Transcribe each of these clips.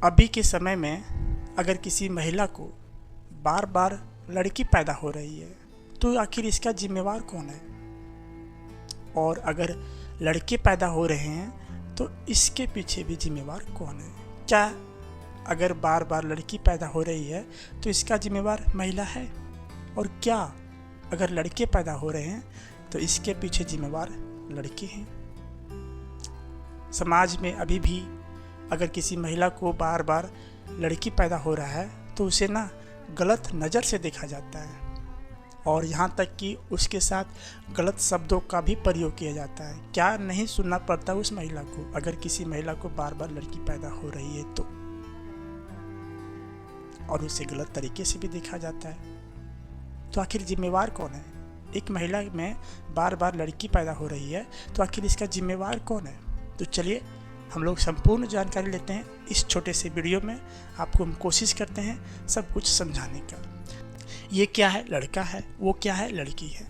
अभी के समय में अगर किसी महिला को बार बार लड़की पैदा हो रही है तो आखिर इसका जिम्मेवार कौन है? और अगर लड़के पैदा हो रहे हैं तो इसके पीछे भी जिम्मेवार कौन है? क्या अगर बार बार लड़की पैदा हो रही है तो इसका जिम्मेवार महिला है? और क्या अगर लड़के पैदा हो रहे हैं तो इसके पीछे जिम्मेवार लड़के हैं? समाज में अभी भी अगर किसी महिला को बार बार लड़की पैदा हो रहा है तो उसे ना गलत नज़र से देखा जाता है और यहाँ तक कि उसके साथ गलत शब्दों का भी प्रयोग किया जाता है। क्या नहीं सुनना पड़ता उस महिला को अगर किसी महिला को बार बार लड़की पैदा हो रही है तो, और उसे गलत तरीके से भी देखा जाता है। तो आखिर जिम्मेवार कौन है? एक महिला में बार बार लड़की पैदा हो रही है तो आखिर इसका जिम्मेवार कौन है? तो चलिए हम लोग संपूर्ण जानकारी लेते हैं इस छोटे से वीडियो में। आपको हम कोशिश करते हैं सब कुछ समझाने का। ये क्या है? लड़का है। वो क्या है? लड़की है।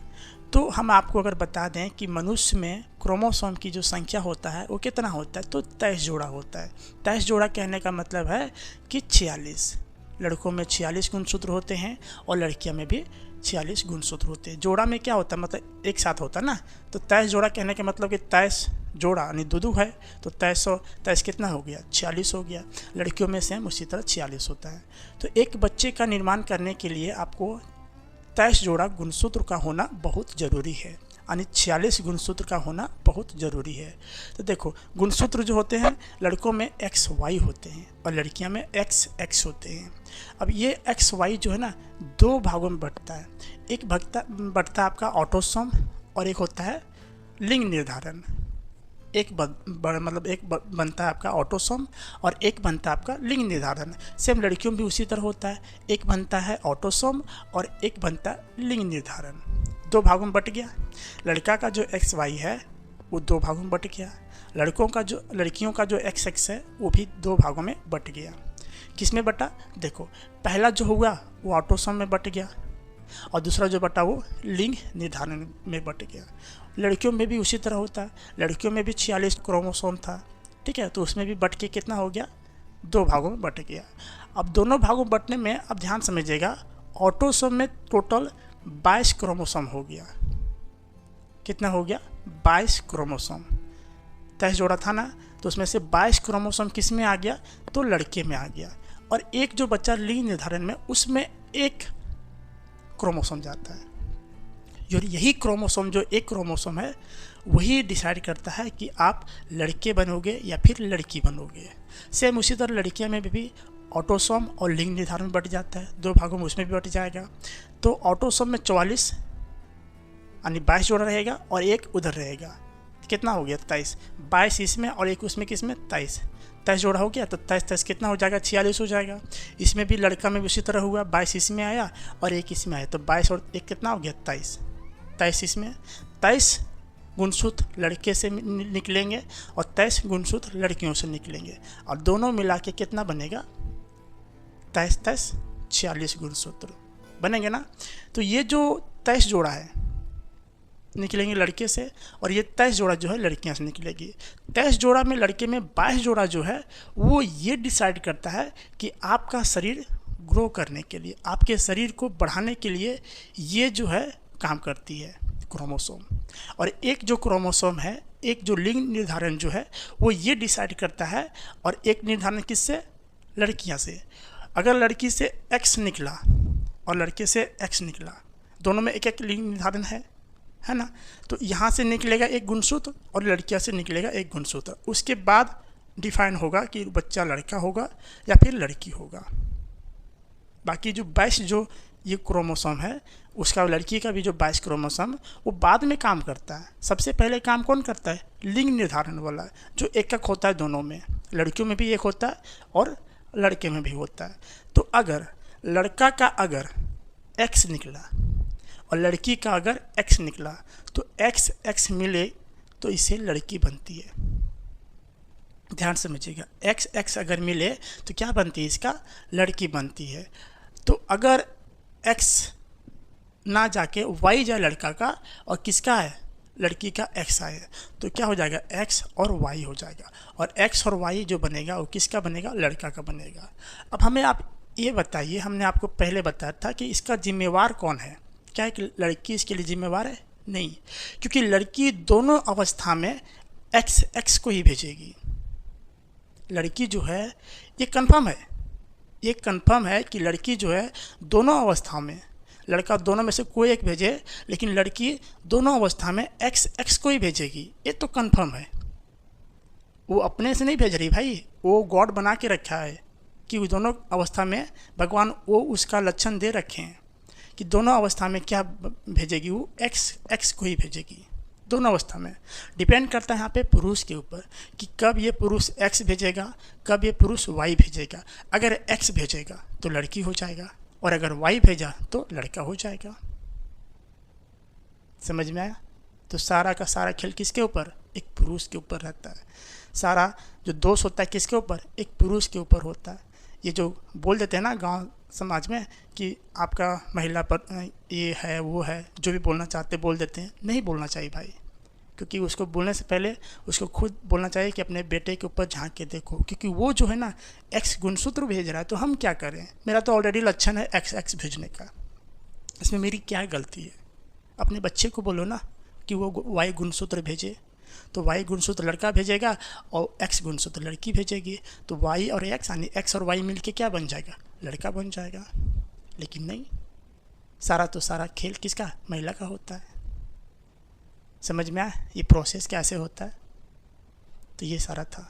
तो हम आपको अगर बता दें कि मनुष्य में क्रोमोसोम की जो संख्या होता है वो कितना होता है, तो 23 जोड़ा होता है। 23 जोड़ा कहने का मतलब है कि 46। लड़कों में 46 गुणसूत्र होते हैं और लड़कियों में भी 46 गुणसूत्र होते हैं। जोड़ा में क्या होता है, मतलब एक साथ होता है ना। तो 23 जोड़ा कहने का मतलब कि 23 जोड़ा यानी दो है तो 23 कितना हो गया? 46 हो गया। लड़कियों में सेम उसी तरह 46 होता है। तो एक बच्चे का निर्माण करने के लिए आपको 23 जोड़ा गुणसूत्र का होना बहुत ज़रूरी है, यानी 46 गुणसूत्र का होना बहुत ज़रूरी है। तो देखो गुणसूत्र जो होते हैं लड़कों में XY होते हैं और लड़कियां में XX होते हैं। अब ये XY जो है ना दो भागों में बंटता है। एक बंटता है आपका ऑटोसोम और एक होता है लिंग निर्धारण। एक बनता है आपका ऑटोसोम और एक बनता है आपका लिंग निर्धारण। सेम लड़कियों में भी उसी तरह होता है। एक बनता है ऑटोसोम और एक बनता है लिंग निर्धारण। दो भागों में बट गया। लड़का का जो XY है वो दो भागों में बट गया। लड़कियों का जो XX है वो भी दो भागों में बट गया। किस में बटा? देखो पहला जो हुआ वो ऑटोसोम में बट गया और दूसरा जो बटा वो लिंग निर्धारण में बट गया। लड़कियों में भी उसी तरह होता है। लड़कियों में भी 46 क्रोमोसोम था, ठीक है, तो उसमें भी बट के कितना हो गया? दो भागों में बट गया। अब दोनों भागों में बटने में अब ध्यान समझिएगा, ऑटोसोम में टोटल 22 क्रोमोसोम हो गया। कितना हो गया? 22 क्रोमोसोम। 23 जोड़ा था ना, तो उसमें से 22 क्रोमोसोम किस में आ गया? तो लड़के में आ गया। और एक जो बच्चा लिंग निर्धारण में उसमें एक क्रोमोसोम जाता है। और यही क्रोमोसोम जो एक क्रोमोसोम है वही डिसाइड करता है कि आप लड़के बनोगे या फिर लड़की बनोगे। सेम उसी तरह लड़कियों में भी ऑटोसोम और लिंग निर्धारण बट जाता है, दो भागों में उसमें भी बट जाएगा। तो ऑटोसोम में 44 यानी 22 जोड़ा रहेगा और एक उधर रहेगा। कितना हो गया? 23। 22 इसमें और एक उसमें, किसमें? 23 जोड़ा हो गया। तो 23 कितना हो जाएगा? 46 हो जाएगा। इसमें भी लड़का में भी उसी तरह हुआ, 22 इसमें आया और एक इसमें आया, तो 22 और एक कितना हो गया? 23 इसमें। 23 गुणसूत्र लड़के से निकलेंगे और 23 गुणसूत्र लड़कियों से निकलेंगे और दोनों मिला के कितना बनेगा? 23 46 गुणसूत्र बनेंगे ना। तो ये जो 23 जोड़ा है निकलेंगे लड़के से और ये 23 जोड़ा जो है लड़कियां से निकलेगी। 23 जोड़ा में लड़के में 22 जोड़ा जो है वो ये डिसाइड करता है कि आपका शरीर ग्रो करने के लिए, आपके शरीर को बढ़ाने के लिए ये जो है काम करती है क्रोमोसोम। और एक जो क्रोमोसोम है, एक जो लिंग निर्धारण जो है वो ये डिसाइड करता है। और एक निर्धारण किससे? लड़कियां से। अगर लड़की से X निकला और लड़के से X निकला, दोनों में एक एक लिंग निर्धारण है ना, तो यहाँ से निकलेगा एक गुणसूत्र और लड़कियां से निकलेगा एक गुणसूत्र। उसके बाद डिफाइन होगा कि बच्चा लड़का होगा या फिर लड़की होगा। बाकी जो 22 जो ये क्रोमोसोम है उसका, लड़की का भी जो 22 क्रोमोसोम वो बाद में काम करता है। सबसे पहले काम कौन करता है? लिंग निर्धारण वाला, जो एक होता है दोनों में। लड़कियों में भी एक होता है और लड़के में भी होता है। तो अगर लड़का का अगर X निकला और लड़की का अगर X निकला तो XX मिले तो इसे लड़की बनती है। ध्यान समझिएगा, XX अगर मिले तो क्या बनती है? इसका लड़की बनती है। तो अगर X ना जाके Y जाए लड़का का और किसका है? लड़की का एक्स आए तो क्या हो जाएगा, एक्स और वाई हो जाएगा। और एक्स और वाई जो बनेगा वो किसका बनेगा, लड़का का बनेगा। अब हमें आप ये बताइए, हमने आपको पहले बताया था कि इसका जिम्मेवार कौन है। क्या एक लड़की इसके लिए जिम्मेवार है? नहीं, क्योंकि लड़की दोनों अवस्था में एक्स एक्स को ही भेजेगी। लड़की जो है ये कंफर्म है, ये कंफर्म है कि लड़की जो है दोनों अवस्था में, लड़का दोनों में से कोई एक भेजे, लेकिन लड़की दोनों अवस्था में एक्स एक्स को ही भेजेगी, ये तो कंफर्म है। वो अपने से नहीं भेज रही भाई, वो गॉड बना के रखा है कि वो दोनों अवस्था में भगवान वो उसका लक्षण दे रखे हैं कि दोनों अवस्था में क्या भेजेगी, वो एक्स एक्स को ही भेजेगी। दोनों अवस्था में डिपेंड करता है यहाँ पे पुरुष के ऊपर कि कब ये पुरुष एक्स भेजेगा, कब ये पुरुष वाई भेजेगा। अगर एक्स भेजेगा तो लड़की हो जाएगा, और अगर वाई भेजा तो लड़का हो जाएगा। समझ में आया? तो सारा का सारा खेल किसके ऊपर, एक पुरुष के ऊपर रहता है। सारा जो दोष होता है किसके ऊपर, एक पुरुष के ऊपर होता है। ये जो बोल देते हैं ना गांव समाज में कि आपका महिला पर ये है वो है, जो भी बोलना चाहते बोल देते हैं, नहीं बोलना चाहिए भाई। क्योंकि उसको बोलने से पहले उसको खुद बोलना चाहिए कि अपने बेटे के ऊपर झांक के देखो, क्योंकि वो जो है ना एक्स गुणसूत्र भेज रहा है, तो हम क्या करें, मेरा तो ऑलरेडी लक्षण है एक्स एक्स भेजने का, इसमें मेरी क्या गलती है। अपने बच्चे को बोलो ना कि वो वाई गुणसूत्र भेजे, तो वाई गुणसूत्र लड़का भेजेगा और एक्स गुणसूत्र लड़की भेजेगी, तो वाई और एक्स यानी एक्स और वाई मिलके क्या बन जाएगा, लड़का बन जाएगा। लेकिन नहीं, सारा तो सारा खेल किसका, महिला का होता है। समझ में आया ये प्रोसेस कैसे होता है? तो ये सारा था,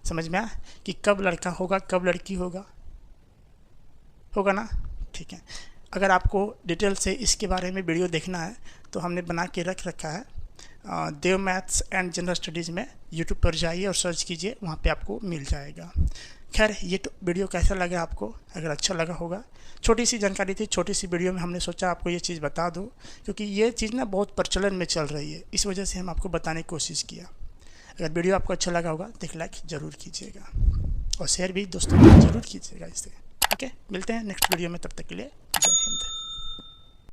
समझ में आया कि कब लड़का होगा कब लड़की होगा, होगा ना। ठीक है, अगर आपको डिटेल से इसके बारे में वीडियो देखना है तो हमने बना के रख रखा है देव मैथ्स एंड जनरल स्टडीज़ में। यूट्यूब पर जाइए और सर्च कीजिए, वहाँ पे आपको मिल जाएगा। खैर, ये तो वीडियो कैसा लगा आपको, अगर अच्छा लगा होगा, छोटी सी जानकारी थी, छोटी सी वीडियो में हमने सोचा आपको ये चीज़ बता दूँ, क्योंकि ये चीज़ ना बहुत प्रचलन में चल रही है, इस वजह से हम आपको बताने की कोशिश किया। अगर वीडियो आपको अच्छा लगा होगा तो लाइक ज़रूर कीजिएगा और शेयर भी दोस्तों को ज़रूर कीजिएगा इससे। ओके, मिलते हैं नेक्स्ट वीडियो में, तब तक के लिए